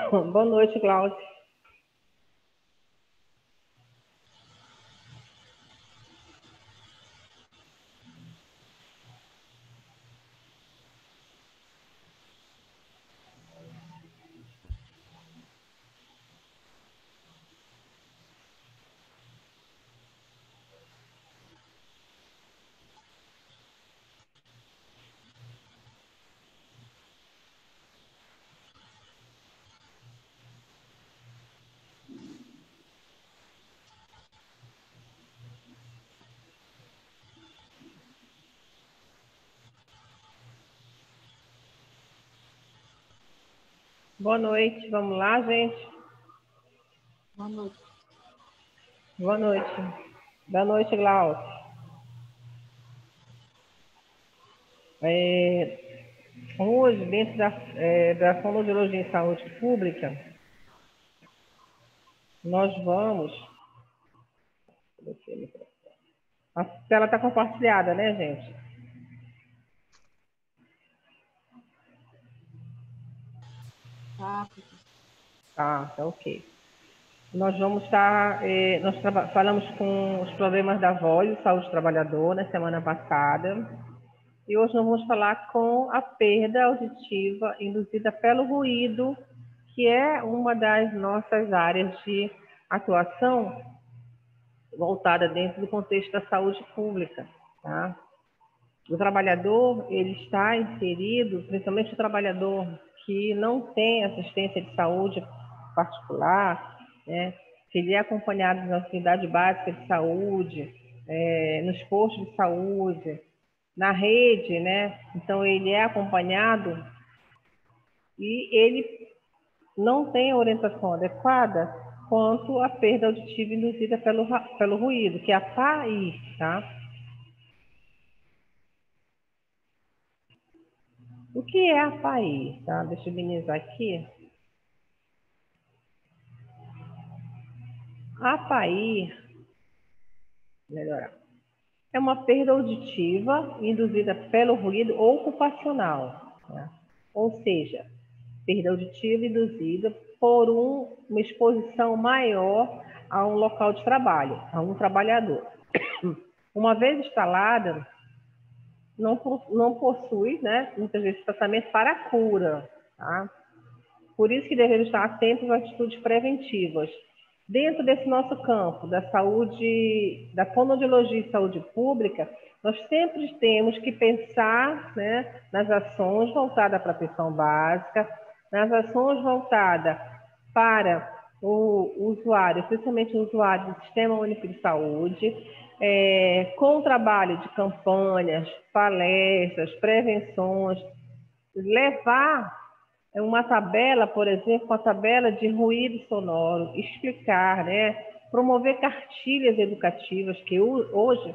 Boa noite, Cláudia. Boa noite, vamos lá, gente? Boa noite. Boa noite. Boa noite, Glaucio. Hoje, dentro da fonoaudiologia em saúde pública, nós vamos... A tela está compartilhada, né, gente? Tá ok. Nós vamos estar... nós falamos com os problemas da voz e saúde do trabalhador na semana passada. E hoje nós vamos falar com a perda auditiva induzida pelo ruído, que é uma das nossas áreas de atuação voltada dentro do contexto da saúde pública, tá? O trabalhador, ele está inserido, principalmente o trabalhador que não tem assistência de saúde particular, né? Que ele é acompanhado na unidade básica de saúde, nos postos de saúde, na rede, né? Então, ele é acompanhado e ele não tem a orientação adequada quanto à perda auditiva induzida pelo ruído, que é a PAI, tá? O que é a PAI, tá? Deixa eu minimizar aqui. A PAI, melhorar, é uma perda auditiva induzida pelo ruído ocupacional, né? Ou seja, perda auditiva induzida por uma exposição maior a um local de trabalho, a um trabalhador. Uma vez instalada, não possui, né, muitas vezes, tratamento para a cura, tá? Por isso que devemos estar atentos às atitudes preventivas. Dentro desse nosso campo da saúde, da fonoaudiologia e saúde pública, nós sempre temos que pensar, né, nas ações voltadas para a atenção básica, nas ações voltadas para o usuário, especialmente o usuário do Sistema Único de Saúde, com o trabalho de campanhas, palestras, prevenções, levar uma tabela, por exemplo, uma tabela de ruído sonoro, explicar, né? Promover cartilhas educativas, que hoje,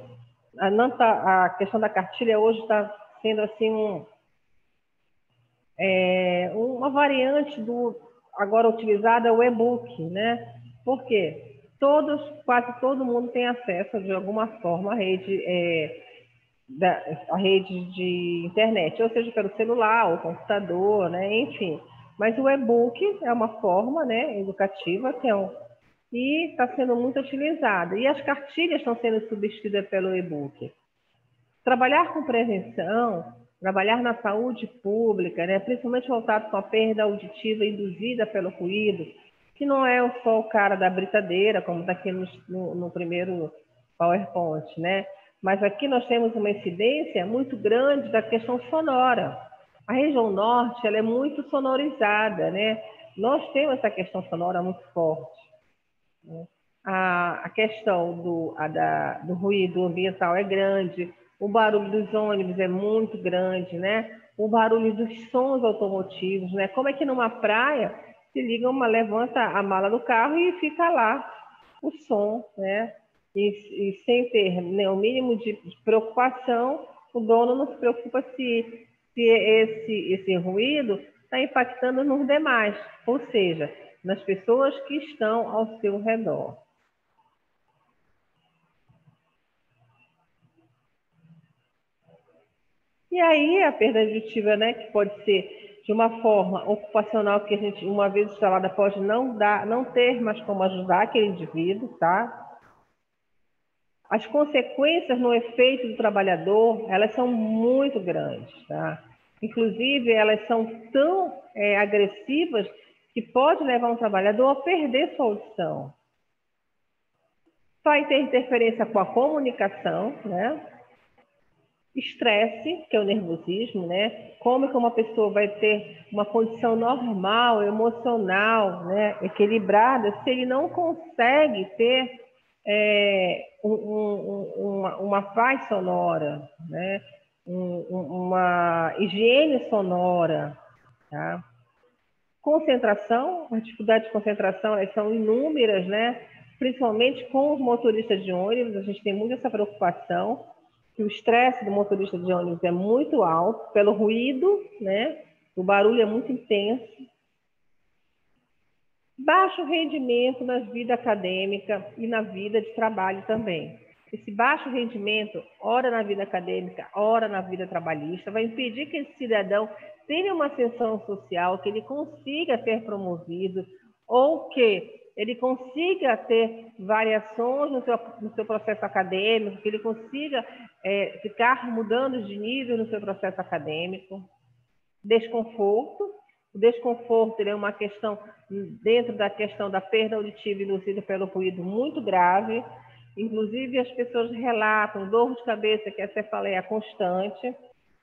a questão da cartilha hoje está sendo assim uma variante agora utilizada, o e-book, né? Por quê? Quase todo mundo tem acesso, de alguma forma, a rede de internet, ou seja, pelo celular, ou computador, né? Enfim. Mas o e-book é uma forma, né, educativa e está sendo muito utilizada. E as cartilhas estão sendo substituídas pelo e-book. Trabalhar com prevenção, trabalhar na saúde pública, né, principalmente voltado com a perda auditiva induzida pelo ruído, que não é só o cara da britadeira, como está aqui no primeiro PowerPoint, né? Mas aqui nós temos uma incidência muito grande da questão sonora. A região norte, ela é muito sonorizada, né? Nós temos essa questão sonora muito forte, né? A questão do ruído ambiental é grande, o barulho dos ônibus é muito grande, né? O barulho dos sons automotivos, né? Como é que numa praia se liga levanta a mala do carro e fica lá o som, né? E sem ter, né, o mínimo de preocupação, o dono não se preocupa se esse ruído está impactando nos demais, ou seja, nas pessoas que estão ao seu redor. E aí a perda auditiva, né, que pode ser de uma forma ocupacional que a gente, uma vez instalada, pode não ter mais como ajudar aquele indivíduo, tá? As consequências no efeito do trabalhador, elas são muito grandes, tá? Inclusive, elas são tão agressivas que pode levar um trabalhador a perder sua audição. Vai ter interferência com a comunicação, né? Estresse, que é o nervosismo, né? Como que uma pessoa vai ter uma condição normal, emocional, né? Equilibrada, se ele não consegue ter uma paz sonora, né? Uma higiene sonora, tá? Concentração, as dificuldades de concentração, elas são inúmeras, né? Principalmente com os motoristas de ônibus, a gente tem muito essa preocupação, que o estresse do motorista de ônibus é muito alto, pelo ruído, né? O barulho é muito intenso. Baixo rendimento na vida acadêmica e na vida de trabalho também. Esse baixo rendimento, ora na vida acadêmica, ora na vida trabalhista, vai impedir que esse cidadão tenha uma ascensão social, que ele consiga ser promovido ou que ele consiga ter variações no seu processo acadêmico, que ele consiga ficar mudando de nível no seu processo acadêmico. Desconforto. O desconforto é uma questão, dentro da questão da perda auditiva induzida pelo ruído, muito grave. Inclusive, as pessoas relatam dor de cabeça, que é a cefaleia constante.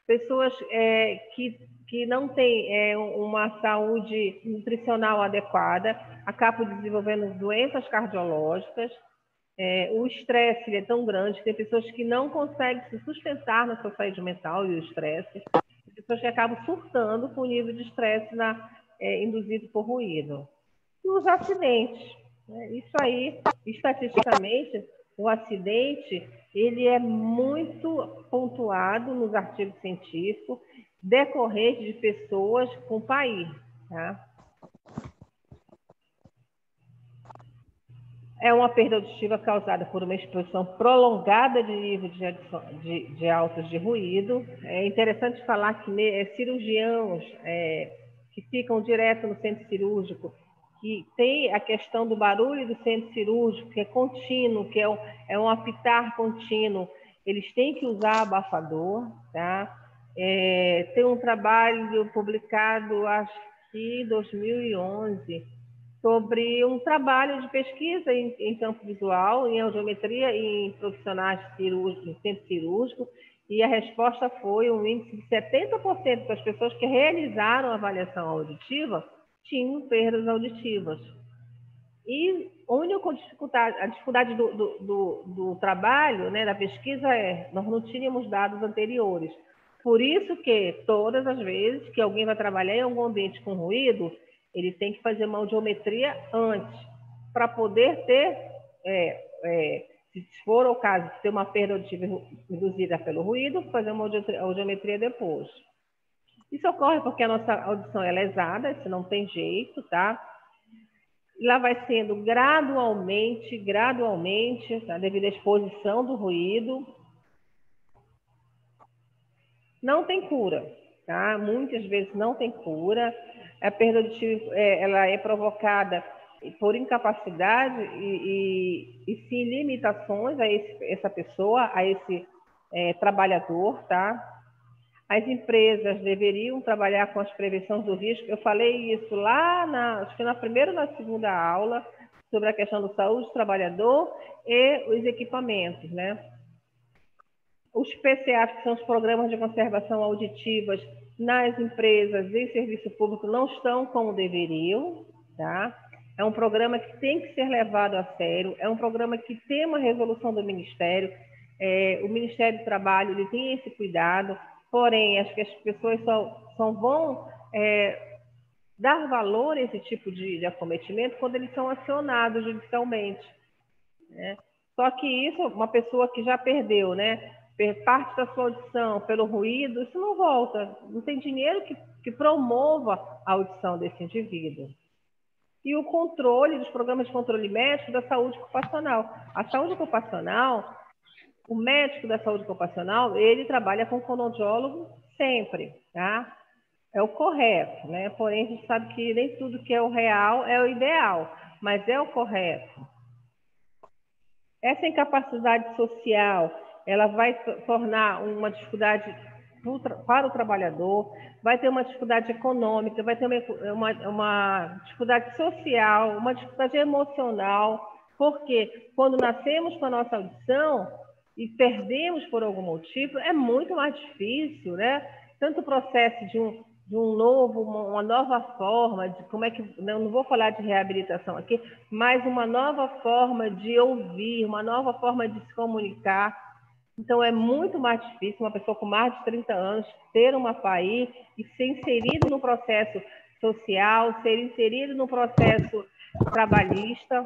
Pessoas que não têm uma saúde nutricional adequada acabam desenvolvendo doenças cardiológicas. O estresse é tão grande, tem pessoas que não conseguem se sustentar na sua saúde mental e o estresse. Pessoas que acabam surtando com o nível de estresse induzido por ruído. E os acidentes. Né? Isso aí, estatisticamente, o acidente ele é muito pontuado nos artigos científicos, decorrente de pessoas com PAI. Tá? É uma perda auditiva causada por uma exposição prolongada de nível de altos de ruído. É interessante falar que cirurgiãos que ficam direto no centro cirúrgico, que tem a questão do barulho do centro cirúrgico, que é contínuo, que é um apitar contínuo, eles têm que usar abafador. Tá? Tem um trabalho publicado, acho que em 2011, sobre um trabalho de pesquisa em campo visual, em audiometria e em profissionais cirúrgicos, em centro cirúrgico, e a resposta foi um índice de 70% das pessoas que realizaram a avaliação auditiva tinham perdas auditivas. E a dificuldade do trabalho, né, da pesquisa nós não tínhamos dados anteriores. Por isso que todas as vezes que alguém vai trabalhar em algum ambiente com ruído, ele tem que fazer uma audiometria antes, para poder ter, se for o caso de ter uma perda auditiva induzida pelo ruído, fazer uma audiometria depois. Isso ocorre porque a nossa audição é lesada, isso não tem jeito, tá? Ela vai sendo gradualmente, tá? Devido à exposição do ruído. Não tem cura, tá? Muitas vezes não tem cura. A perda auditiva ela é provocada por incapacidade e sim limitações a essa pessoa, a esse trabalhador, tá? As empresas deveriam trabalhar com as prevenções do risco. Eu falei isso lá, acho que na primeira ou na segunda aula, sobre a questão da saúde do trabalhador e os equipamentos, né? Os PCAs, que são os programas de conservação auditivas nas empresas e serviço público, não estão como deveriam, tá? É um programa que tem que ser levado a sério, é um programa que tem uma resolução do Ministério, o Ministério do Trabalho ele tem esse cuidado, porém, acho que as pessoas só vão dar valor a esse tipo de acometimento quando eles são acionados judicialmente, né? Só que isso, uma pessoa que já perdeu, né, parte da sua audição pelo ruído, isso não volta. Não tem dinheiro que promova a audição desse indivíduo. E o controle dos programas de controle médico da saúde ocupacional. A saúde ocupacional, o médico da saúde ocupacional, ele trabalha com fonoaudiólogo sempre, tá? é o correto, né? Porém, a gente sabe que nem tudo que é o real é o ideal, mas é o correto. Essa incapacidade social, ela vai tornar uma dificuldade para o trabalhador, vai ter uma dificuldade econômica, vai ter uma dificuldade social, uma dificuldade emocional, porque quando nascemos com a nossa audição e perdemos por algum motivo, é muito mais difícil, né? Tanto o processo de uma nova forma, de como é que, não vou falar de reabilitação aqui, mas uma nova forma de ouvir, uma nova forma de se comunicar. Então, é muito mais difícil uma pessoa com mais de 30 anos ter uma FAI e ser inserido no processo social, ser inserido no processo trabalhista.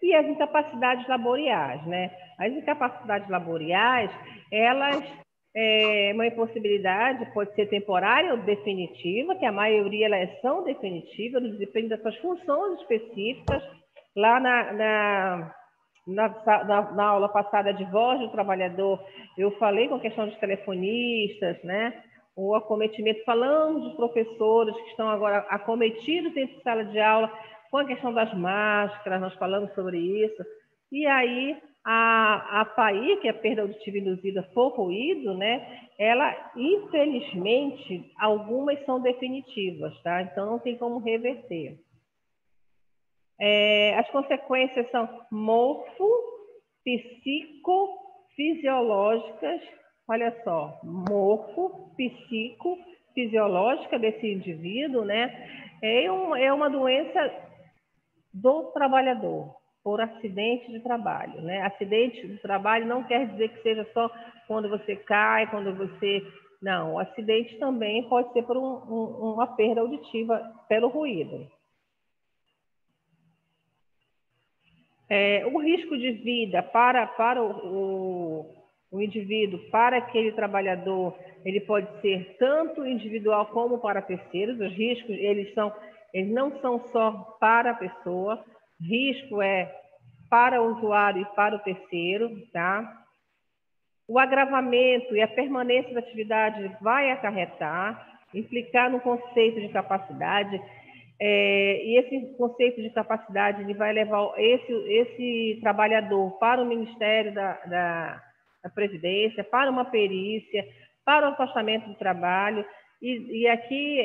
E as incapacidades laboriais, né? As incapacidades laboriais, elas uma impossibilidade, pode ser temporária ou definitiva, que a maioria elas são definitivas, depende das suas funções específicas. Lá na aula passada de voz do trabalhador, eu falei com a questão dos telefonistas, né? O acometimento, falamos dos professores que estão agora acometidos dentro de sala de aula, com a questão das máscaras, nós falamos sobre isso. E aí, a FAI, que é a perda auditiva induzida por ruído, né? Ela, infelizmente, algumas são definitivas, tá? Então, não tem como reverter. As consequências são morfo-psicofisiológicas, olha só, morfo-psicofisiológica desse indivíduo, né? É uma doença do trabalhador, por acidente de trabalho, né? Acidente de trabalho não quer dizer que seja só quando você cai, quando você... Não, o acidente também pode ser por uma perda auditiva pelo ruído. O risco de vida para o indivíduo, para aquele trabalhador, ele pode ser tanto individual como para terceiros. Os riscos, eles não são só para a pessoa, risco é para o usuário e para o terceiro, tá? O agravamento e a permanência da atividade vai acarretar, implicar no conceito de capacidade, e esse conceito de capacidade ele vai levar esse trabalhador para o Ministério da Previdência, para uma perícia, para o afastamento do trabalho. E aqui,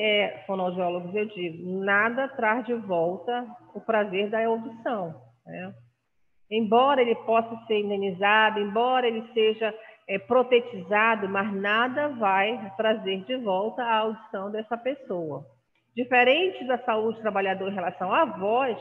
fonoaudiólogos, eu digo, nada traz de volta o prazer da audição, né? Embora ele possa ser indenizado, embora ele seja protetizado, mas nada vai trazer de volta a audição dessa pessoa. Diferente da saúde do trabalhador em relação à voz,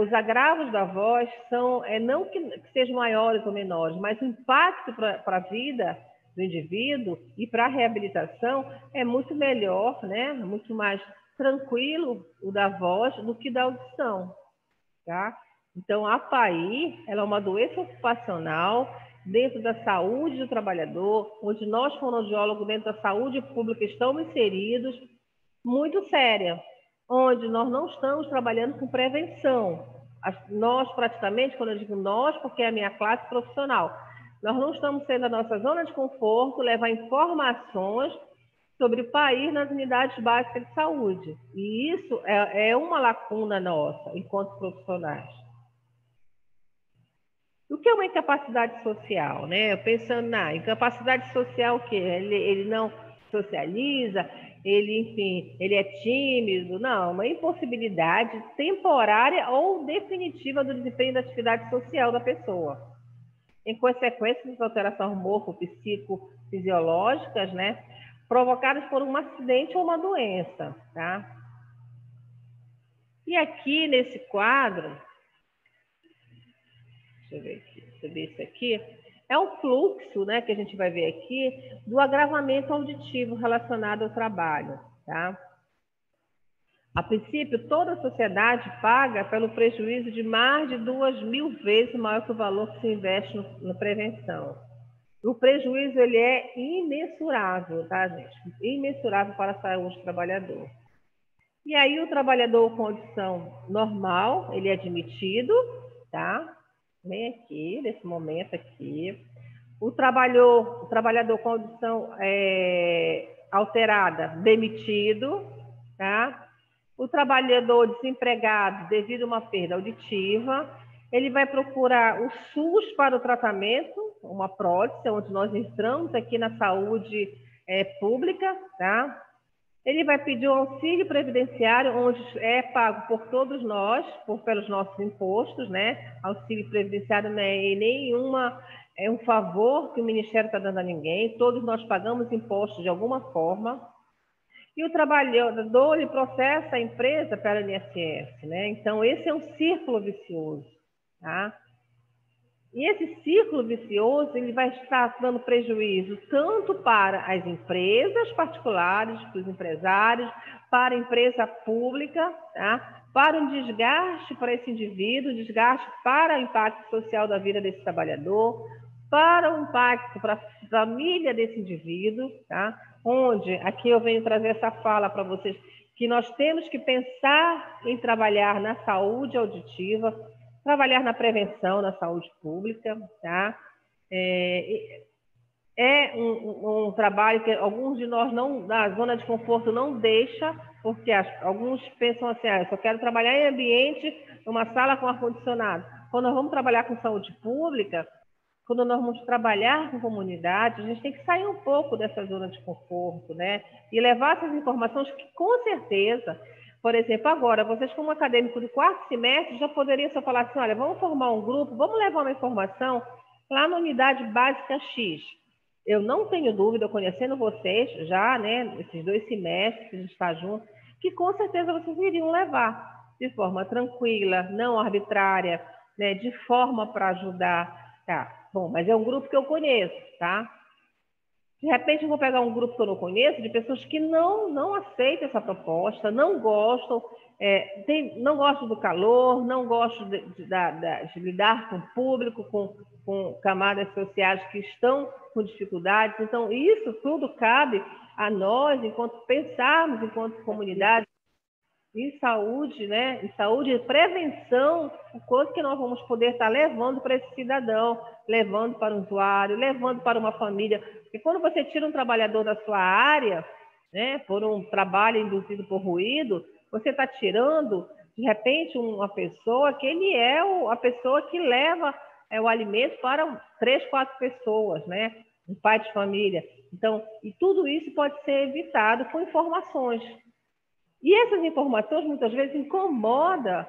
os agravos da voz são, não que sejam maiores ou menores, mas o impacto para a vida do indivíduo e para a reabilitação é muito melhor, né? Muito mais tranquilo o da voz do que da audição, tá? Então, a FAI, ela é uma doença ocupacional dentro da saúde do trabalhador, onde nós, fonoaudiólogos, dentro da saúde pública, estamos inseridos, muito séria, onde nós não estamos trabalhando com prevenção. Nós, praticamente, quando eu digo nós, porque é a minha classe profissional, nós não estamos sendo a nossa zona de conforto, levar informações sobre o país nas unidades básicas de saúde. E isso é uma lacuna nossa, enquanto profissionais. O que é uma incapacidade social, né? Pensando na incapacidade social, o quê? Ele não socializa, enfim, ele é tímido. Não, uma impossibilidade temporária ou definitiva do desempenho da atividade social da pessoa. Em consequência das alterações morfo-psicofisiológicas, né? Provocadas por um acidente ou uma doença, tá? E aqui nesse quadro, deixa eu ver aqui, isso aqui, é um fluxo, né, que a gente vai ver aqui, do agravamento auditivo relacionado ao trabalho, tá? A princípio, toda a sociedade paga pelo prejuízo de mais de 2.000 vezes maior que o valor que se investe na prevenção. O prejuízo, ele é imensurável, tá, gente? Imensurável para a saúde do trabalhador. E aí, o trabalhador com audição normal, ele é admitido, tá? Vem aqui, nesse momento aqui. O trabalhador com audição alterada, demitido, tá? O trabalhador desempregado devido a uma perda auditiva, ele vai procurar o SUS para o tratamento, uma prótese, onde nós entramos aqui na saúde pública, tá? Ele vai pedir o auxílio previdenciário, onde é pago por todos nós, pelos nossos impostos, né? Auxílio previdenciário não é um favor que o Ministério está dando a ninguém, todos nós pagamos impostos de alguma forma. E o trabalhador, ele processa a empresa pelo INSS, né? Então, esse é um círculo vicioso, tá? E esse círculo vicioso, ele vai estar dando prejuízo tanto para as empresas particulares, para os empresários, para a empresa pública, tá? Para um desgaste para esse indivíduo, desgaste para o impacto social da vida desse trabalhador, para o impacto para a família desse indivíduo, tá? Onde, aqui eu venho trazer essa fala para vocês, que nós temos que pensar em trabalhar na saúde auditiva, trabalhar na prevenção, na saúde pública, tá? Um trabalho que alguns de nós não, na zona de conforto não deixa, porque alguns pensam assim, eu só quero trabalhar em ambiente, numa sala com ar-condicionado. Quando nós vamos trabalhar com saúde pública, quando nós vamos trabalhar com comunidade, a gente tem que sair um pouco dessa zona de conforto, né? E levar essas informações que, com certeza, por exemplo, agora, vocês como acadêmico do 4º semestre, já poderiam só falar assim, olha, vamos formar um grupo, vamos levar uma informação lá na unidade básica X. Eu não tenho dúvida, conhecendo vocês já, né, esses 2 semestres que a gente está junto, que com certeza vocês iriam levar de forma tranquila, não arbitrária, né, de forma para ajudar. Tá, bom, mas é um grupo que eu conheço, tá? De repente eu vou pegar um grupo que eu não conheço, de pessoas que não aceitam essa proposta, não gostam, não gostam do calor, não gostam de lidar com o público, com camadas sociais que estão com dificuldades. Então, isso tudo cabe a nós, enquanto pensarmos, enquanto comunidade, em saúde, né? Em saúde e prevenção, o quanto que nós vamos poder estar levando para esse cidadão, levando para o usuário, levando para uma família. Porque quando você tira um trabalhador da sua área, né, por um trabalho induzido por ruído, você está tirando, de repente, uma pessoa que ele é a pessoa que leva o alimento para 3, 4 pessoas, né? Um pai de família. Então, e tudo isso pode ser evitado com informações. E essas informações muitas vezes incomodam,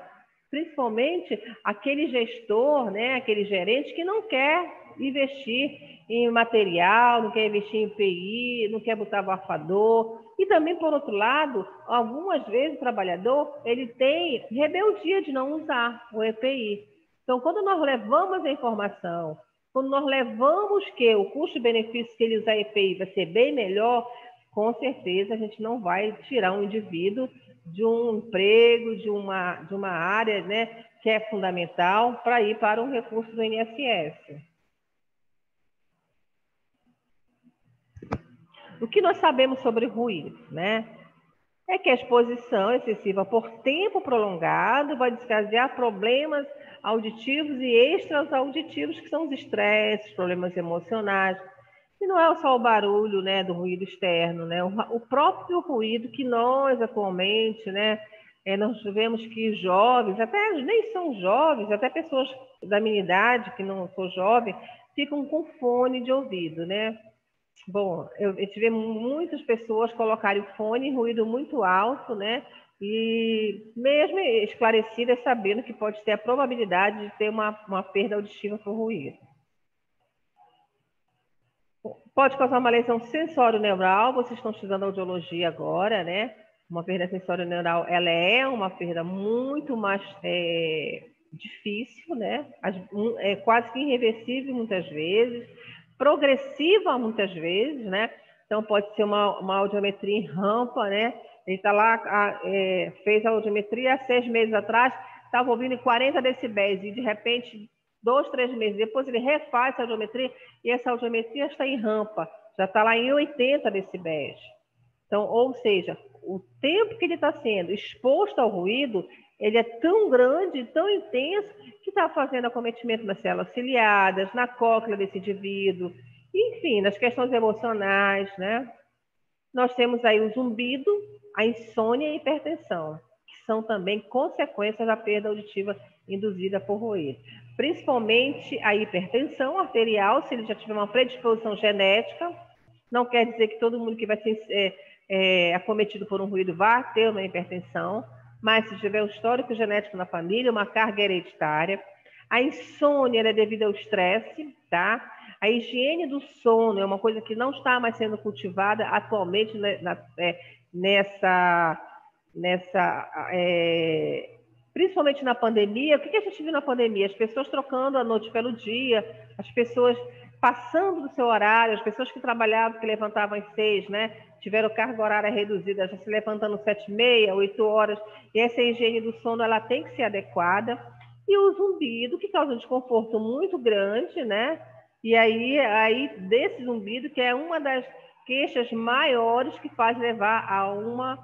principalmente aquele gestor, né, aquele gerente que não quer investir em material, não quer investir em EPI, não quer botar abafador. E também, por outro lado, algumas vezes o trabalhador ele tem rebeldia de não usar o EPI. Então, quando nós levamos a informação, quando nós levamos que o custo-benefício que ele usar EPI vai ser bem melhor, com certeza a gente não vai tirar um indivíduo de um emprego, de uma área, né, que é fundamental para ir para um recurso do INSS. O que nós sabemos sobre ruído, né? É que a exposição excessiva por tempo prolongado vai desencadear problemas auditivos e extra-auditivos, que são os estresses, problemas emocionais. E não é só o barulho, né, do ruído externo, né? O próprio ruído que nós atualmente, né, nós vemos que jovens, até nem são jovens, até pessoas da minha idade, que não sou jovem, ficam com fone de ouvido, né? Bom, eu tive muitas pessoas colocarem o fone em ruído muito alto, né? E mesmo esclarecidas, sabendo que pode ter a probabilidade de ter uma perda auditiva por ruído. Pode causar uma lesão sensório-neural, vocês estão estudando audiologia agora, né? Uma perda sensório-neural, ela é uma perda muito mais difícil, né? É quase que irreversível muitas vezes, progressiva muitas vezes, né? Então pode ser uma audiometria em rampa, né? Ele está lá, fez a audiometria há 6 meses atrás, estava ouvindo em 40 decibéis e de repente 2, 3 meses depois ele refaz essa audiometria e essa audiometria está em rampa, já está lá em 80 decibéis. Então, ou seja, o tempo que ele está sendo exposto ao ruído ele é tão grande, tão intenso, que está fazendo acometimento nas células ciliadas, na cóclea desse indivíduo, enfim, nas questões emocionais, né? Nós temos aí o zumbido, a insônia e a hipertensão, que são também consequências da perda auditiva induzida por ruído. Principalmente a hipertensão arterial, se ele já tiver uma predisposição genética, não quer dizer que todo mundo que vai ser acometido por um ruído vai ter uma hipertensão, mas se tiver um histórico genético na família, uma carga hereditária. A insônia é devida ao estresse, tá? A higiene do sono é uma coisa que não está mais sendo cultivada atualmente principalmente na pandemia. O que a gente viu na pandemia? As pessoas trocando a noite pelo dia, as pessoas passando do seu horário, as pessoas que trabalhavam, que levantavam às 6, né? Tiveram carga horária reduzida, já se levantando 7h30, 8 horas, e essa higiene do sono ela tem que ser adequada. E o zumbido, que causa um desconforto muito grande, né? E aí desse zumbido, que é uma das queixas maiores que faz levar a uma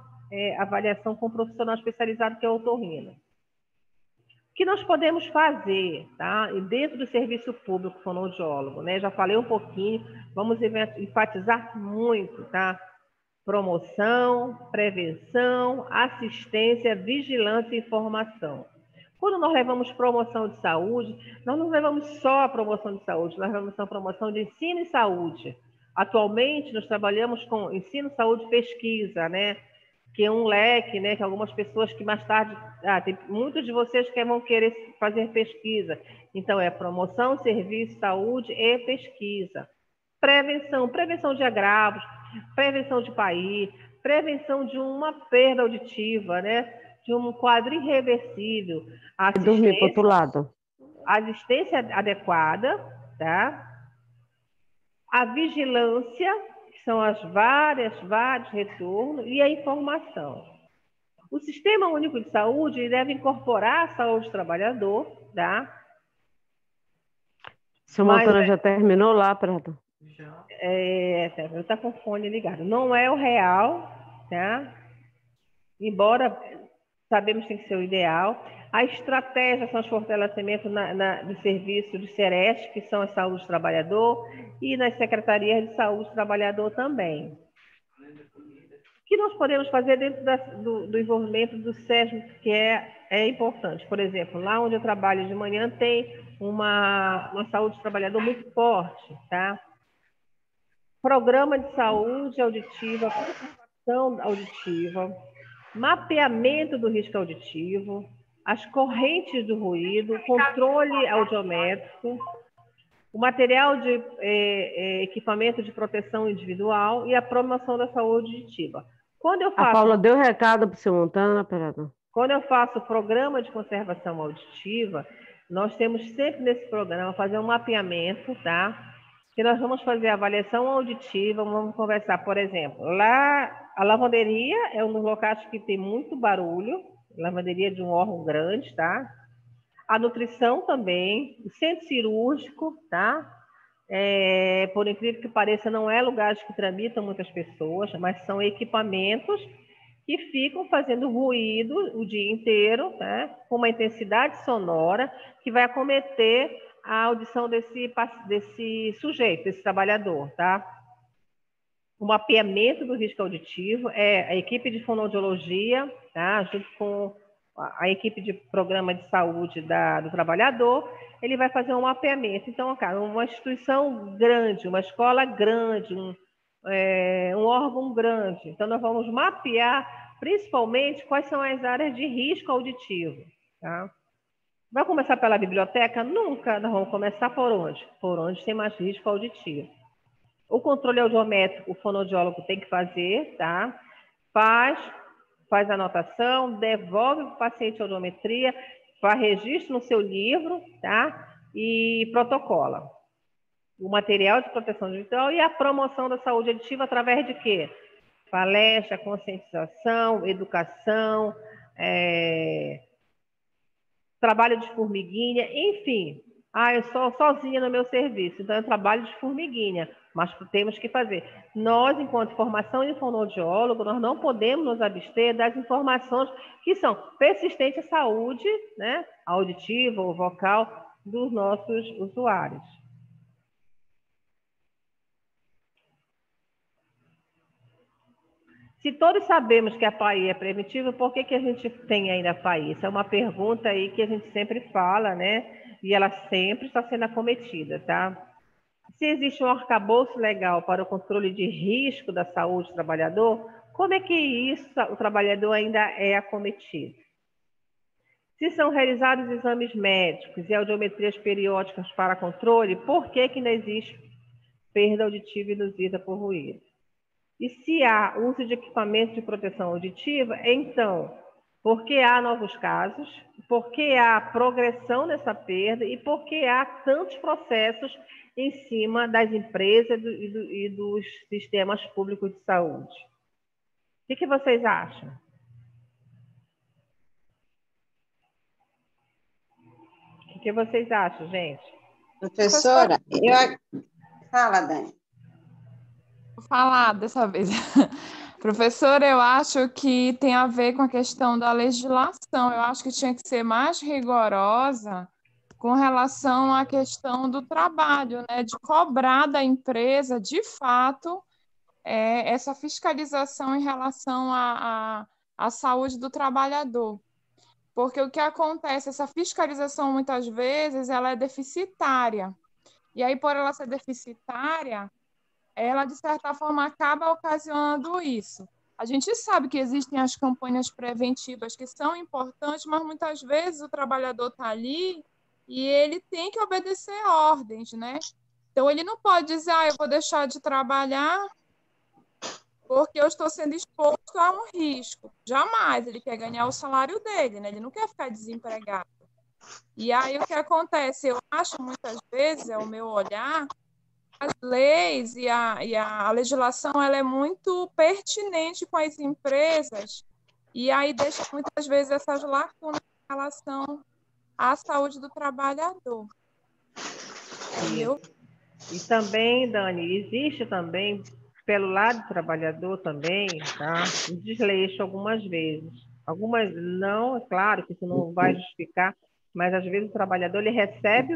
avaliação com um profissional especializado, que é o otorrino. O que nós podemos fazer, tá? E dentro do serviço público fonoaudiólogo, né? Já falei um pouquinho, vamos enfatizar muito, tá? Promoção, prevenção, assistência, vigilância e informação. Quando nós levamos promoção de saúde, nós não levamos só a promoção de saúde, nós levamos a promoção de ensino e saúde. Atualmente, nós trabalhamos com ensino, saúde e pesquisa, né? Que é um leque, né? Que algumas pessoas que mais tarde... tem muitos de vocês que vão querer fazer pesquisa. Então, é promoção, serviço, saúde e pesquisa. Prevenção de agravos, prevenção de PAI, prevenção de uma perda auditiva, né? De um quadro irreversível. Dormir para o outro lado. Assistência adequada, tá? A vigilância, que são as vários retornos, e a informação. O Sistema Único de Saúde deve incorporar a saúde do trabalhador, tá? Seu Montana já terminou lá, Prata? Está com o fone ligado. Não é o real, tá? Embora sabemos que tem que ser o ideal. A estratégia são os fortalecimentos do serviço de SEREST, que são a saúde do trabalhador, e nas secretarias de saúde do trabalhador também. O que nós podemos fazer dentro do envolvimento do SESM, que é importante? Por exemplo, lá onde eu trabalho de manhã tem uma saúde do trabalhador muito forte, tá? Programa de saúde auditiva, conservação auditiva, mapeamento do risco auditivo, as correntes do ruído, controle audiométrico, o material de equipamento de proteção individual e a promoção da saúde auditiva. A Paula deu recado para o seu Montana, Prata? Quando eu faço o programa de conservação auditiva, nós temos sempre nesse programa fazer um mapeamento, tá? Que nós vamos fazer a avaliação auditiva, vamos conversar, por exemplo, lá a lavanderia é um dos locais que tem muito barulho, lavanderia de um órgão grande, tá? A nutrição também, o centro cirúrgico, tá? Por incrível que pareça, não é lugares que tramitam muitas pessoas, mas são equipamentos que ficam fazendo ruído o dia inteiro, né? Com uma intensidade sonora que vai acometer a audição desse sujeito, desse trabalhador, tá? O mapeamento do risco auditivo é a equipe de fonoaudiologia, tá? Junto com a equipe de programa de saúde do trabalhador, ele vai fazer um mapeamento. Então, cara, uma instituição grande, uma escola grande, um órgão grande. Então, nós vamos mapear, principalmente, quais são as áreas de risco auditivo, tá? Vai começar pela biblioteca? Nunca. Nós vamos começar por onde? Por onde tem mais risco auditivo. O controle audiométrico, o fonoaudiólogo tem que fazer, tá? Faz a anotação, devolve para o paciente a audiometria, faz registro no seu livro, tá? E protocola. O material de proteção digital e a promoção da saúde auditiva através de quê? Palestra, conscientização, educação, trabalho de formiguinha, enfim, Ah, eu sou sozinha no meu serviço, então eu trabalho de formiguinha, mas temos que fazer. Nós, enquanto formação de fonoaudiólogo, nós não podemos nos abster das informações que são persistentes à saúde, né, auditiva ou vocal dos nossos usuários. Se todos sabemos que a PAI é preventiva, por que a gente tem ainda a PAI? Isso é uma pergunta aí que a gente sempre fala, né? E ela sempre está sendo acometida, tá? Se existe um arcabouço legal para o controle de risco da saúde do trabalhador, como é que isso o trabalhador ainda é acometido? Se são realizados exames médicos e audiometrias periódicas para controle, por que ainda existe perda auditiva induzida por ruído? E se há uso de equipamentos de proteção auditiva, então, por que há novos casos? Por que há progressão nessa perda? E por que há tantos processos em cima das empresas e dos sistemas públicos de saúde? O que vocês acham? O que vocês acham, gente? Professora, fala, Dani. Vou falar dessa vez. Professora, eu acho que tem a ver com a questão da legislação. Eu acho que tinha que ser mais rigorosa com relação à questão do trabalho, né? De cobrar da empresa, de fato, essa fiscalização em relação à saúde do trabalhador. Porque o que acontece, essa fiscalização, muitas vezes, ela é deficitária. E aí, por ela ser deficitária, ela, de certa forma, acaba ocasionando isso. A gente sabe que existem as campanhas preventivas que são importantes, mas muitas vezes o trabalhador está ali e ele tem que obedecer ordens, né? Então, ele não pode dizer, eu vou deixar de trabalhar porque eu estou sendo exposto a um risco. Jamais, ele quer ganhar o salário dele, né? Ele não quer ficar desempregado. E aí, o que acontece? Eu acho, muitas vezes, é o meu olhar, as leis e a legislação ela é muito pertinente com as empresas e aí deixa muitas vezes essas lacunas em relação à saúde do trabalhador. Entendeu? E também, Dani, existe também, pelo lado do trabalhador também, tá? O desleixo algumas vezes. Algumas não, é claro que isso não vai justificar, mas às vezes o trabalhador ele recebe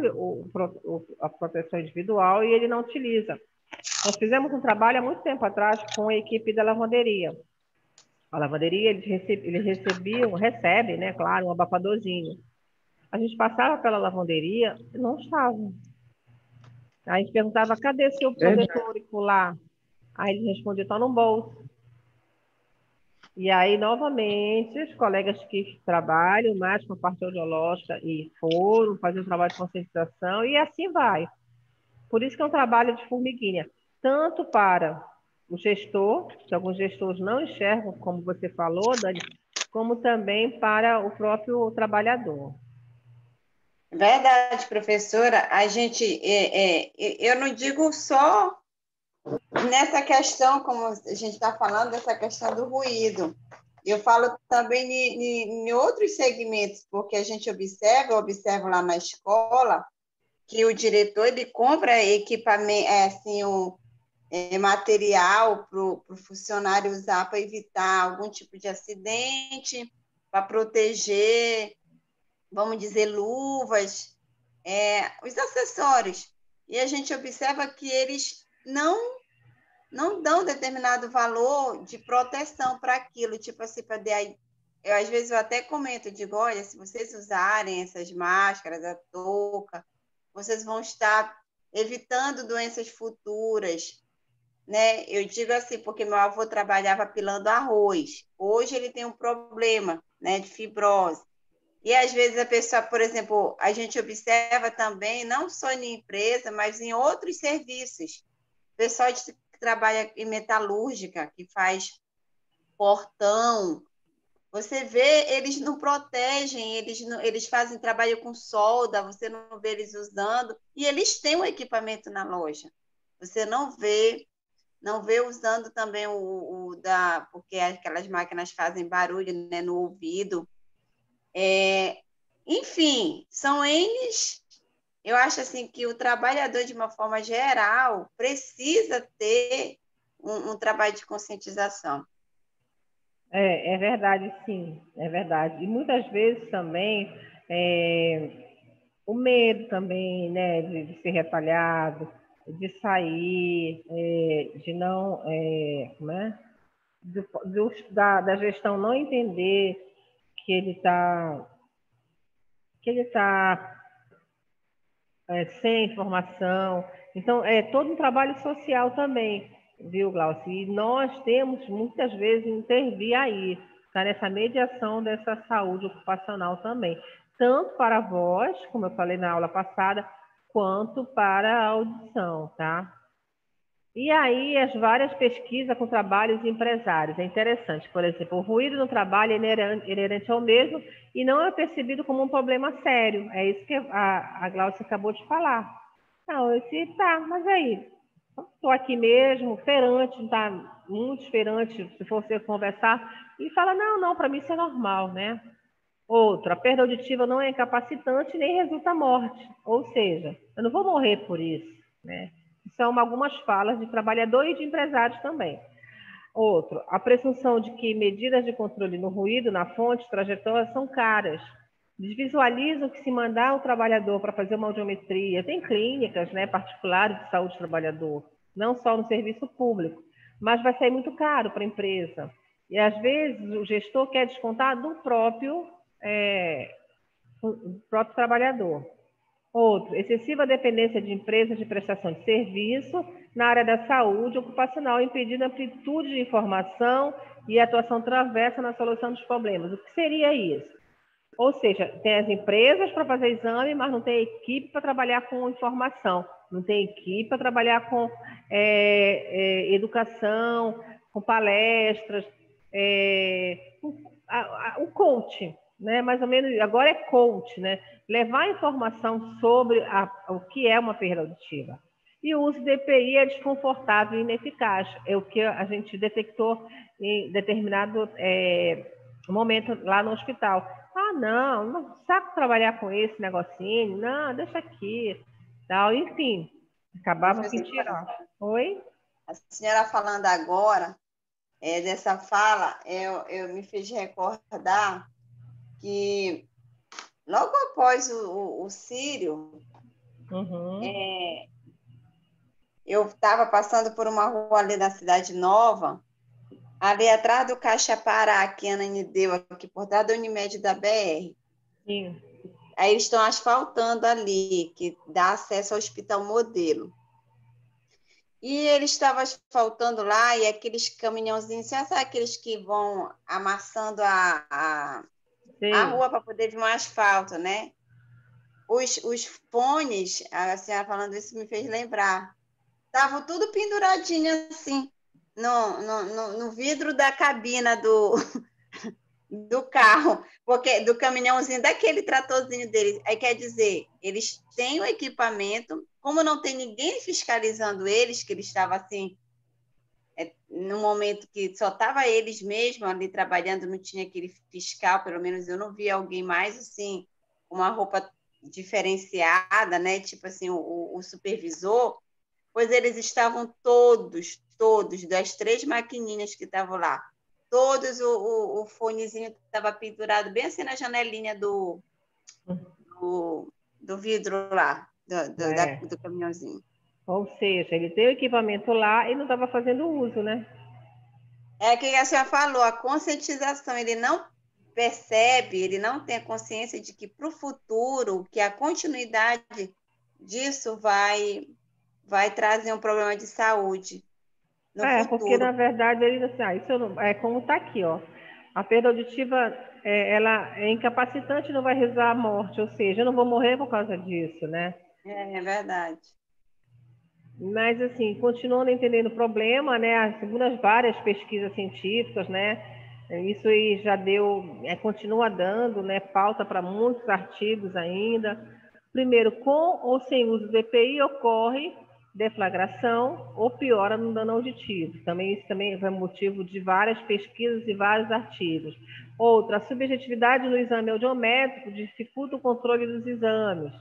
a proteção individual e ele não utiliza. Nós fizemos um trabalho há muito tempo atrás com a equipe da lavanderia. A lavanderia, eles recebem, né, claro, um abafadorzinho. A gente passava pela lavanderia e não estava. Aí a gente perguntava, cadê seu protetor auricular? Aí eles respondiam, está no bolso. E aí, novamente, os colegas que trabalham mais com a parte audiológica e foram fazer um trabalho de conscientização e assim vai. Por isso que é um trabalho de formiguinha, tanto para o gestor, que alguns gestores não enxergam, como você falou, Dani, como também para o próprio trabalhador. Verdade, professora. A gente, eu não digo só nessa questão, como a gente está falando, dessa questão do ruído. Eu falo também em outros segmentos, porque a gente eu observo lá na escola, que o diretor ele compra equipamento, assim, material para o funcionário usar para evitar algum tipo de acidente, para proteger, vamos dizer, luvas, os acessórios. E a gente observa que eles não dão determinado valor de proteção para aquilo, tipo assim, eu às vezes eu até comento, digo, olha, se vocês usarem essas máscaras, a touca, vocês vão estar evitando doenças futuras, né? Eu digo assim, porque meu avô trabalhava pilando arroz. Hoje ele tem um problema, né, de fibrose. E às vezes a pessoa, por exemplo, a gente observa também, não só em empresa, mas em outros serviços. Pessoal que trabalha em metalúrgica, que faz portão, você vê, eles não protegem, eles fazem trabalho com solda, você não vê eles usando, e eles têm o equipamento na loja. Você não vê usando também porque aquelas máquinas fazem barulho, né, no ouvido. Enfim, são N eu acho assim que o trabalhador, de uma forma geral, precisa ter um trabalho de conscientização. É verdade, sim, é verdade. E muitas vezes também o medo também, né, de ser retalhado, de sair, de não, né, da gestão não entender que ele está sem informação. Então, é todo um trabalho social também, viu, Glaucio? E nós temos, muitas vezes, intervir aí, tá? Nessa mediação dessa saúde ocupacional também. Tanto para a voz, como eu falei na aula passada, quanto para a audição, tá? E aí, as várias pesquisas com trabalhos empresários. É interessante, por exemplo, o ruído no trabalho é inerente ao mesmo e não é percebido como um problema sério. É isso que a Glaucia acabou de falar. Não, eu disse, tá, mas aí, estou aqui mesmo, feirante, tá muito feirante, se for você conversar, e fala, não, para mim isso é normal, né? Outra, a perda auditiva não é incapacitante nem resulta morte. Ou seja, eu não vou morrer por isso, né? São algumas falas de trabalhador e de empresários também. Outro, a presunção de que medidas de controle no ruído, na fonte, trajetória, são caras. Desvisualizam que se mandar o trabalhador para fazer uma audiometria, tem clínicas, né, particulares de saúde do trabalhador, não só no serviço público, mas vai sair muito caro para a empresa. E às vezes o gestor quer descontar do próprio trabalhador. Outro, excessiva dependência de empresas de prestação de serviço na área da saúde ocupacional, impedindo a amplitude de informação e atuação travessa na solução dos problemas. O que seria isso? Ou seja, tem as empresas para fazer exame, mas não tem equipe para trabalhar com informação, não tem equipe para trabalhar com educação, com palestras, o coach, né? Mais ou menos, agora é coach, né? Levar informação sobre o que é uma perda auditiva. E o uso de EPI é desconfortável e ineficaz. É o que a gente detectou em determinado momento lá no hospital. Não sabe trabalhar com esse negocinho? Não, deixa aqui. Tal. Enfim, acabava que tirar. Oi? A senhora falando agora dessa fala, eu me fez recordar que logo após o Círio, eu estava passando por uma rua ali na Cidade Nova, ali atrás do Caixa Pará, que a Anane deu aqui, por trás da Unimed da BR. Sim. Aí eles estão asfaltando ali, que dá acesso ao Hospital Modelo. E eles estavam asfaltando lá, e aqueles caminhãozinhos, sabe aqueles que vão amassando a rua para poder vir um asfalto, né? Os fones, a senhora falando isso me fez lembrar, estavam tudo pinduradinho assim, no vidro da cabina do carro, porque do caminhãozinho, daquele tratorzinho deles. Aí quer dizer, eles têm o equipamento, como não tem ninguém fiscalizando eles, que eles estavam assim, no momento que só estava eles mesmos ali trabalhando, não tinha aquele fiscal, pelo menos eu não vi alguém mais assim, com uma roupa diferenciada, né? Tipo assim, o supervisor, pois eles estavam todos, das 3 maquininhas que estavam lá, todos o fonezinho estava pendurado bem assim na janelinha do vidro lá, do caminhãozinho. Ou seja, ele tem o equipamento lá e não estava fazendo uso, né? É o que a senhora falou, a conscientização, ele não percebe, ele não tem a consciência de que para o futuro, que a continuidade disso vai trazer um problema de saúde no futuro. Porque na verdade ele diz assim, isso não, como está aqui, ó. A perda auditiva, ela é incapacitante e não vai resultar a morte, ou seja, eu não vou morrer por causa disso, né? É verdade. Mas, assim, continuando entendendo o problema, né, segundo as várias pesquisas científicas, né, isso aí já deu, continua dando, né, pauta para muitos artigos ainda. Primeiro, com ou sem uso do EPI ocorre deflagração ou piora no dano auditivo. Isso também é motivo de várias pesquisas e vários artigos. Outra, a subjetividade no exame audiométrico dificulta o controle dos exames.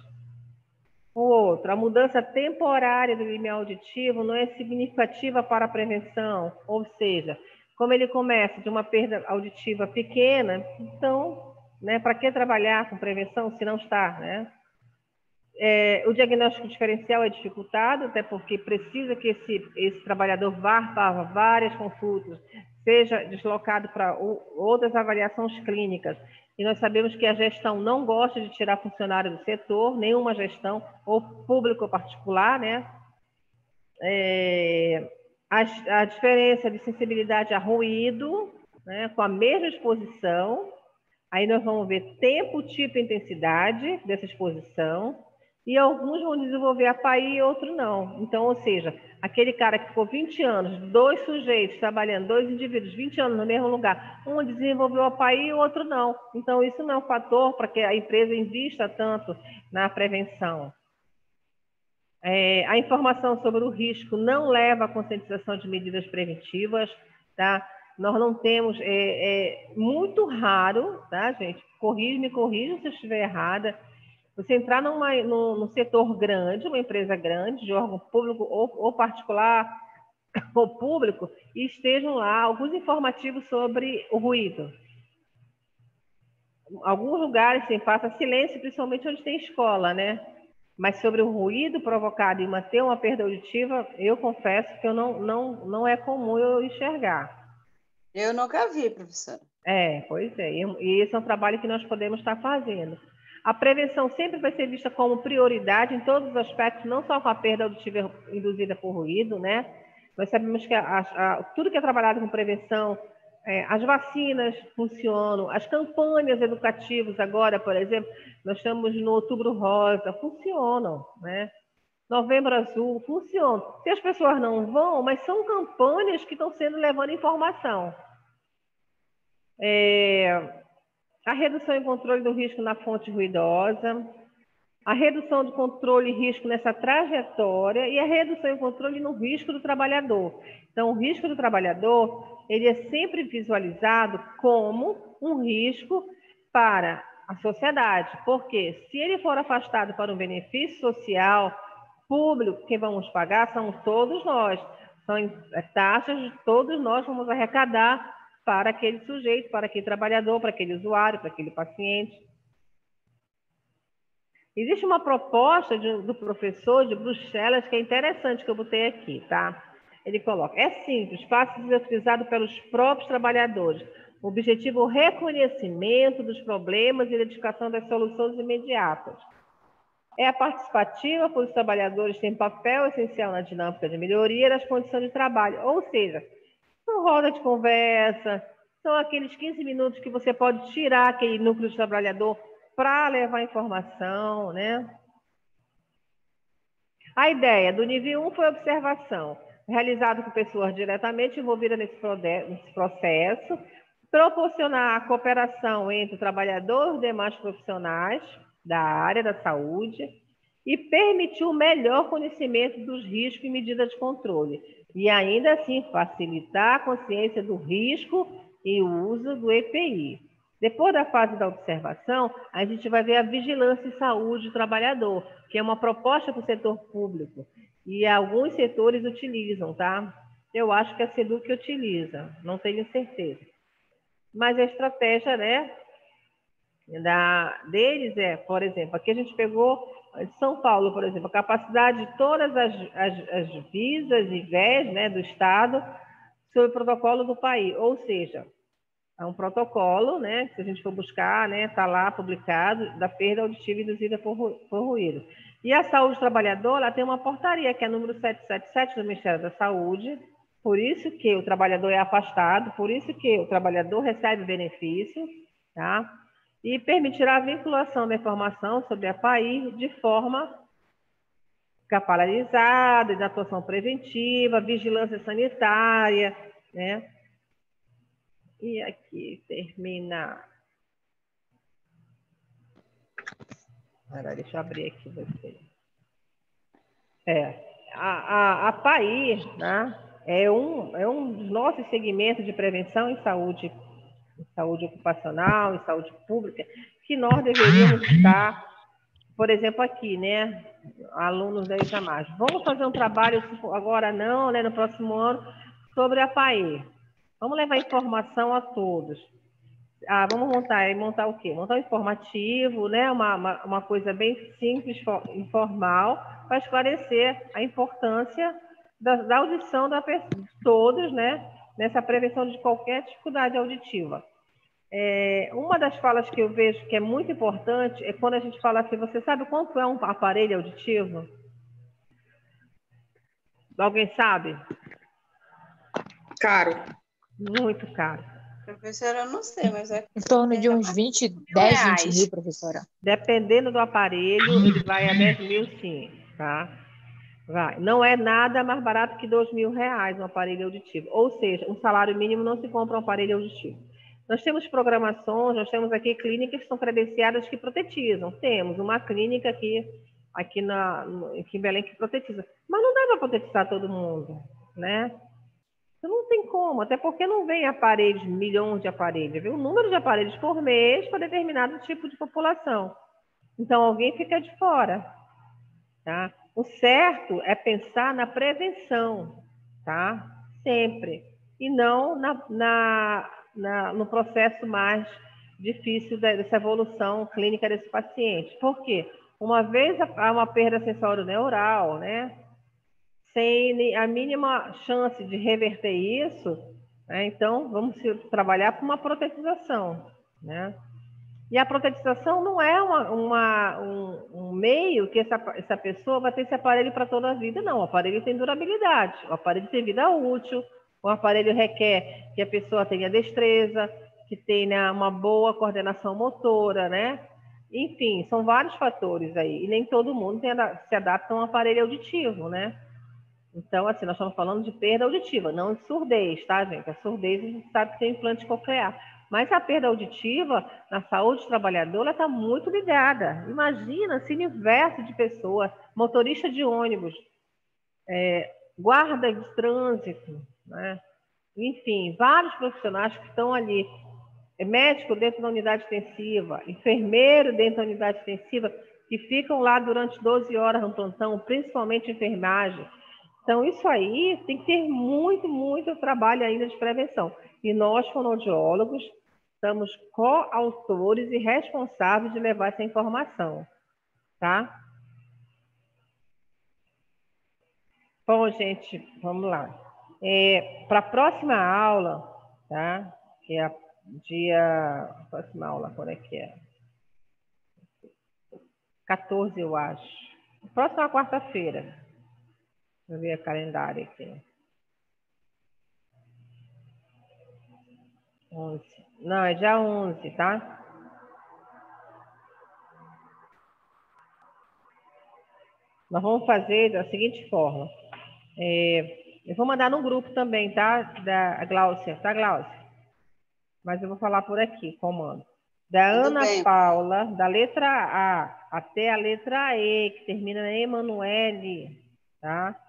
O outro, a mudança temporária do limiar auditivo não é significativa para a prevenção, ou seja, como ele começa de uma perda auditiva pequena, então, né, para que trabalhar com prevenção se não está, né? O diagnóstico diferencial é dificultado, até porque precisa que esse trabalhador vá para várias consultas, seja deslocado para outras avaliações clínicas. E nós sabemos que a gestão não gosta de tirar funcionário do setor, nenhuma gestão, ou público ou particular, né? A diferença de sensibilidade a ruído, né, com a mesma exposição, aí nós vamos ver tempo, tipo e intensidade dessa exposição, e alguns vão desenvolver a APAI e outros não. Então, ou seja, aquele cara que ficou 20 anos, 2 sujeitos trabalhando, 2 indivíduos, 20 anos no mesmo lugar, um desenvolveu a APAI e o outro não. Então, isso não é um fator para que a empresa invista tanto na prevenção. A informação sobre o risco não leva à conscientização de medidas preventivas, tá? Nós não temos, muito raro, tá, gente? Me corrija se eu estiver errada. Você entrar num setor grande, uma empresa grande, de órgão público ou particular ou público, e estejam lá alguns informativos sobre o ruído. Alguns lugares sim, passa silêncio, principalmente onde tem escola, né? Mas sobre o ruído provocado em manter uma perda auditiva, eu confesso que não é comum eu enxergar. Eu nunca vi, professora. Pois é. E esse é um trabalho que nós podemos estar fazendo. A prevenção sempre vai ser vista como prioridade em todos os aspectos, não só com a perda auditiva induzida por ruído, né? Nós sabemos que tudo que é trabalhado com prevenção, as vacinas funcionam, as campanhas educativas agora, por exemplo, nós estamos no Outubro Rosa, funcionam, né? Novembro Azul, funcionam. Se as pessoas não vão, mas são campanhas que estão sendo levando informação. A redução e controle do risco na fonte ruidosa, a redução do controle e risco nessa trajetória e a redução e controle no risco do trabalhador. Então, o risco do trabalhador, ele é sempre visualizado como um risco para a sociedade, porque se ele for afastado para um benefício social, público, quem vamos pagar são todos nós, são taxas de todos nós vamos arrecadar para aquele sujeito, para aquele trabalhador, para aquele usuário, para aquele paciente. Existe uma proposta do professor de Bruxelas que é interessante, que eu botei aqui, tá? Ele coloca, é simples, fácil de ser utilizado pelos próprios trabalhadores. O objetivo é o reconhecimento dos problemas e a identificação das soluções imediatas. É participativa, pois os trabalhadores têm papel essencial na dinâmica de melhoria das condições de trabalho, ou seja, são roda de conversa, são aqueles 15 minutos que você pode tirar aquele núcleo de trabalhador para levar informação, né? A ideia do nível 1 foi observação, realizado com pessoas diretamente envolvidas nesse processo, proporcionar a cooperação entre o trabalhador e os demais profissionais da área da saúde e permitir o melhor conhecimento dos riscos e medidas de controle. E ainda assim facilitar a consciência do risco e o uso do EPI. Depois da fase da observação, a gente vai ver a vigilância em saúde do trabalhador, que é uma proposta para o setor público. E alguns setores utilizam, tá? Eu acho que a SEDUC utiliza, não tenho certeza. Mas a estratégia, né, deles por exemplo, aqui a gente pegou de São Paulo, por exemplo, a capacidade de todas as visas e VEs, né, do Estado sobre o protocolo do país, ou seja, é um protocolo, né, que se a gente for buscar, né, está lá publicado, da perda auditiva induzida por ruído. E a saúde do trabalhador, ela tem uma portaria, que é número 777 do Ministério da Saúde, por isso que o trabalhador é afastado, por isso que o trabalhador recebe benefício, tá? E permitirá a vinculação da informação sobre a PAI de forma capitalizada, de atuação preventiva, vigilância sanitária, né? E aqui termina. Deixa eu abrir aqui você. A PAI, né, é um dos nossos segmentos de prevenção em saúde ocupacional, em saúde pública, que nós deveríamos estar por exemplo, aqui, né? Alunos da Itamar. Vamos fazer um trabalho, agora não, né? No próximo ano, sobre a PAE. Vamos levar informação a todos. Vamos montar o quê? Montar um informativo, né? Uma coisa bem simples, informal, para esclarecer a importância da audição de todos, né? Nessa prevenção de qualquer dificuldade auditiva. Uma das falas que eu vejo que é muito importante é quando a gente fala assim, você sabe quanto é um aparelho auditivo? Alguém sabe? Caro. Muito caro. Professora, eu não sei, mas é Em torno de uns 10, 20 mil, professora. Dependendo do aparelho, ele vai a 10 mil, sim, tá? Vai. Não é nada mais barato que R$ 2.000 um aparelho auditivo. Ou seja, um salário mínimo não se compra um aparelho auditivo. Nós temos programações, nós temos aqui clínicas que são credenciadas que protetizam. Temos uma clínica aqui em Belém que protetiza. Mas não dá para protetizar todo mundo, né? Não tem como, até porque não vem aparelhos, milhões de aparelhos, viu? O número de aparelhos por mês para determinado tipo de população. Então, alguém fica de fora, tá? O certo é pensar na prevenção, tá? Sempre. E não no processo mais difícil dessa evolução clínica desse paciente. Por quê? Uma vez há uma perda sensório-neural, né? Sem a mínima chance de reverter isso, né? Então vamos trabalhar com uma protetização, né? E a protetização não é um meio que essa pessoa vai ter esse aparelho para toda a vida, não. O aparelho tem durabilidade, o aparelho tem vida útil, o aparelho requer que a pessoa tenha destreza, que tenha uma boa coordenação motora, né? Enfim, são vários fatores aí. E nem todo mundo se adapta a um aparelho auditivo, né? Então, assim, nós estamos falando de perda auditiva, não de surdez, tá, gente? A surdez a gente sabe que tem implante coclear. Mas a perda auditiva, na saúde trabalhadora, está muito ligada. Imagina esse universo de pessoas, motorista de ônibus, guarda de trânsito, né? Enfim, vários profissionais que estão ali, médico dentro da unidade intensiva, enfermeiro dentro da unidade intensiva, que ficam lá durante 12 horas no plantão, principalmente enfermagem. Então, isso aí tem que ter muito, muito trabalho ainda de prevenção. E nós, fonoaudiólogos, estamos coautores e responsáveis de levar essa informação, tá? Bom, gente, vamos lá. Para a próxima aula, tá? Que é a próxima aula, quando é que é? 14, eu acho. Próxima quarta-feira. Deixa eu ver o calendário aqui. 11. Não, é dia 11, tá? Nós vamos fazer da seguinte forma. Eu vou mandar no grupo também, tá? Da Gláucia, tá, Gláucia? Mas eu vou falar por aqui, comando. Da Tudo Ana bem. Paula, da letra A até a letra E, que termina em Emanuele, tá?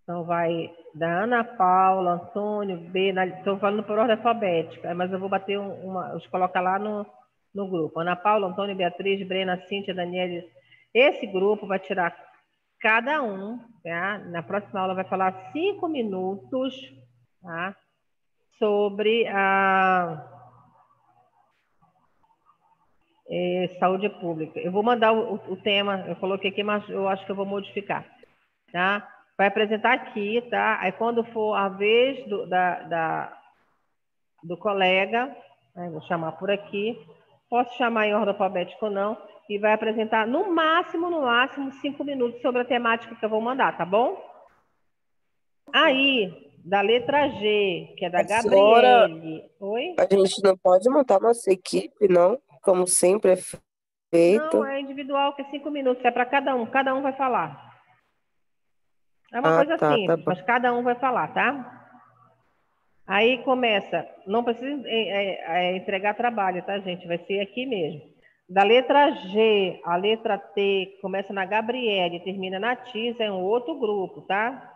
Então vai da Ana Paula, Antônio, B, estou falando por ordem alfabética, mas eu vou bater eu colocar lá no grupo. Ana Paula, Antônio, Beatriz, Brena, Cíntia, Daniele. Esse grupo vai tirar cada um, tá? Na próxima aula vai falar 5 minutos, tá? Sobre a saúde pública. Eu vou mandar o tema, eu coloquei aqui, mas eu acho que eu vou modificar, tá? Vai apresentar aqui, tá? Aí quando for a vez do colega, né? Vou chamar por aqui, posso chamar em ordem alfabética ou não, e vai apresentar no máximo 5 minutos sobre a temática que eu vou mandar, tá bom? Aí, da letra G, que é da Professora, Gabriele. Oi? a gente não pode montar nossa equipe, não? Como sempre é Não, feito. é individual, que é 5 minutos, é para cada um vai falar. É uma Ah, coisa tá simples, bom. mas cada um vai falar, tá? Aí começa, não precisa entregar trabalho, tá, gente? Vai ser aqui mesmo. Da letra G, a letra T, começa na Gabriele, termina na Tisa, é um outro grupo, tá?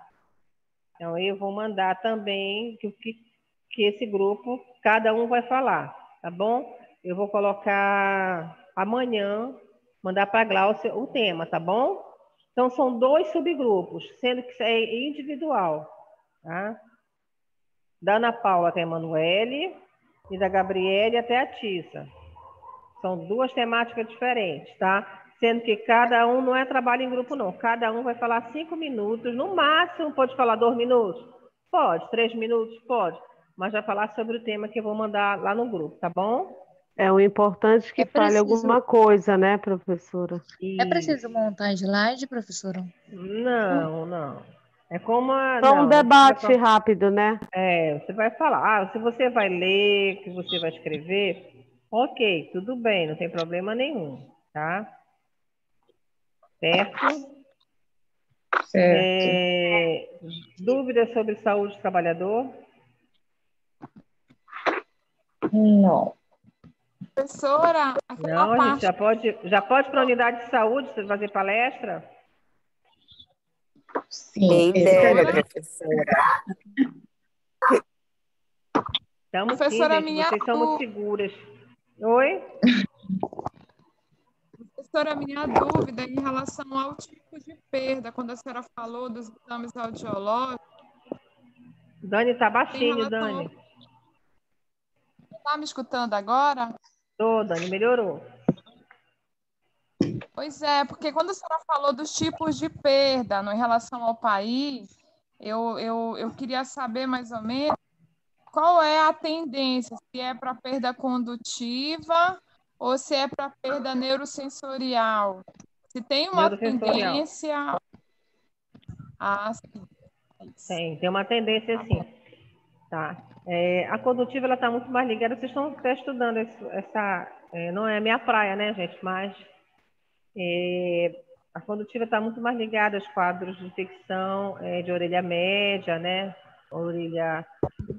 Então, eu vou mandar também que esse grupo, cada um vai falar, tá bom? Eu vou colocar amanhã, mandar para a Gláucia o tema, tá bom? Então, são 2 subgrupos, sendo que é individual, tá? Da Ana Paula até a Emanuele e da Gabriele até a Tissa. São 2 temáticas diferentes, tá? Sendo que cada um não é trabalho em grupo, não. Cada um vai falar 5 minutos, no máximo pode falar 2 minutos? Pode, 3 minutos? Pode. Mas vai falar sobre o tema que eu vou mandar lá no grupo, tá bom? É o importante que É fale preciso, alguma coisa, né, professora? é preciso montar slide, professora? Não. É como a... Só um Não, debate rápido, né? você vai falar. Se você vai ler, que você vai escrever, ok, tudo bem, não tem problema nenhum, tá? Certo? Certo. Dúvidas sobre saúde do trabalhador? Não. Professora, aquela Não, a gente parte. já pode para a unidade de saúde fazer palestra? Sim, Quem dera, professora. Estamos sim, Professora, gente, vocês são muito seguras. Oi? professora, minha dúvida em relação ao tipo de perda, quando a senhora falou dos exames audiológicos, Dani, tá em baixinho, relação ao... Dani. Está me escutando agora? Tô, Dani, melhorou. Pois é, porque quando a senhora falou dos tipos de perda em relação ao país, eu queria saber mais ou menos qual é a tendência, se é para perda condutiva ou se é para perda neurosensorial. Se tem uma Neurosensorial. tendência. Ah, sim. Tem uma tendência sim. Tá. A condutiva ela está muito mais ligada. Vocês estão até estudando essa. Não é minha praia, né, gente? Mas a condutiva está muito mais ligada aos quadros de infecção de orelha média, né? Orelha.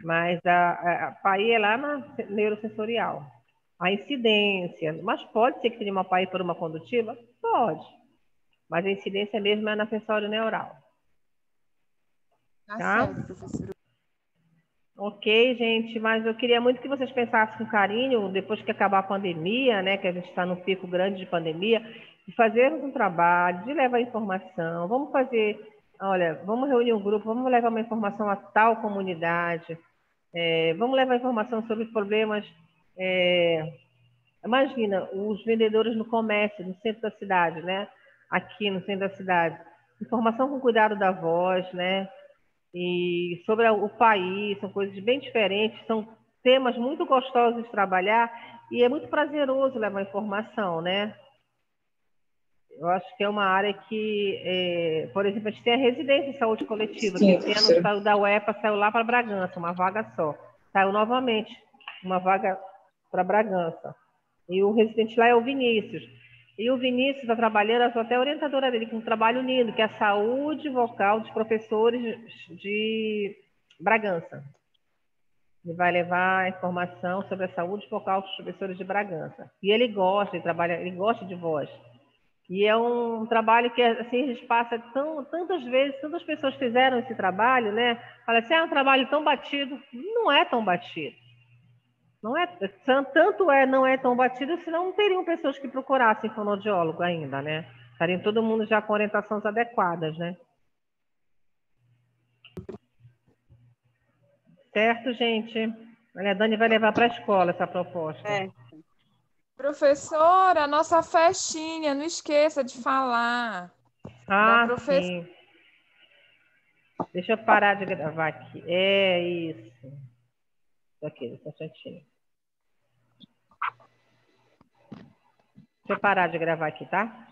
Mas a PAI é lá na neurosensorial. A incidência. Mas pode ser que tenha uma PAI por uma condutiva? Pode. Mas a incidência mesmo é na sensório neural. Tá Tá? certo, professora. Ok, gente, mas eu queria muito que vocês pensassem com carinho, depois que acabar a pandemia, né, que a gente está num pico grande de pandemia, de fazermos um trabalho, de levar informação. Vamos fazer, olha, vamos reunir um grupo, vamos levar uma informação a tal comunidade, vamos levar informação sobre problemas. Imagina, os vendedores no comércio, no centro da cidade, né? Aqui no centro da cidade. Informação com cuidado da voz, né? E sobre o país, são coisas bem diferentes, são temas muito gostosos de trabalhar e é muito prazeroso levar informação, né? Eu acho que é uma área que, por exemplo, a gente tem a residência em saúde coletiva, que Sim, esse ano professora. saiu da UEPA, saiu lá para Bragança, uma vaga só. Saiu novamente, uma vaga para Bragança. E o residente lá é o Vinícius. E o Vinícius está trabalhando, eu sou até orientadora dele, com um trabalho lindo, que é a saúde vocal dos professores de Bragança. Ele vai levar informação sobre a saúde vocal dos professores de Bragança. E ele gosta, ele gosta de voz. E é um trabalho que assim, a gente passa tantas vezes, tantas pessoas fizeram esse trabalho, né? Fala assim, é um trabalho tão batido. Não é tão batido. Não é, não é tão batido, senão não teriam pessoas que procurassem fonoaudiólogo ainda, né? Estariam todo mundo já com orientações adequadas, né? Certo, gente? Olha, a Dani vai levar para a escola essa proposta. Professora, nossa festinha, não esqueça de falar. Sim. Deixa eu parar de gravar aqui. É isso. Aqui, deixa eu Deixa eu parar de gravar aqui, tá?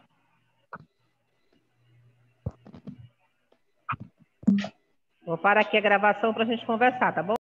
Vou parar aqui a gravação para a gente conversar, tá bom?